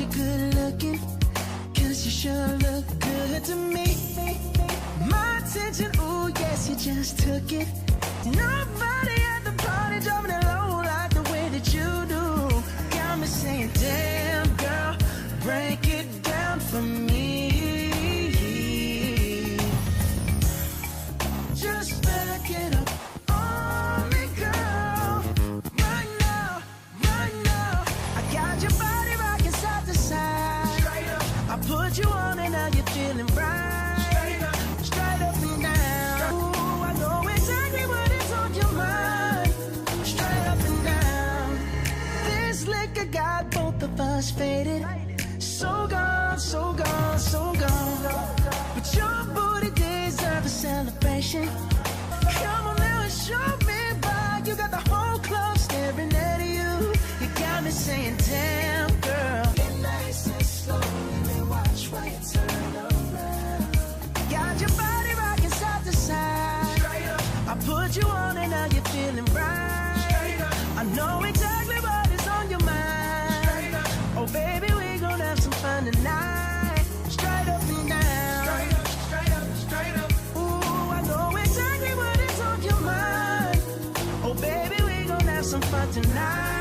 you good looking, 'cause you sure look good to me. My attention, ooh, yes, you just took it. Nobody at the party driving it low like the way that you do. Got me saying, damn, girl, break it down for me. Just back it up on me, girl. Right now, I got your body rocking side to side. I put you on and now you're feeling right. Straight up and down. Ooh, I know exactly what is on your mind. Straight up and down. This liquor got both of us faded. So gone, so gone, so gone. But your booty deserves a celebration. Come on now and show me why. You got the whole club staring at you. You got me saying, damn, girl. Get nice and slow and watch while you turn around. Got your body rocking side to side. I put you on and now you're feeling right. I know exactly what is on your mind. Oh baby, we gon' have some fun tonight. Straight up and down. Straight up. Ooh, I know exactly what is on your mind. Oh baby, we gon' have some fun tonight.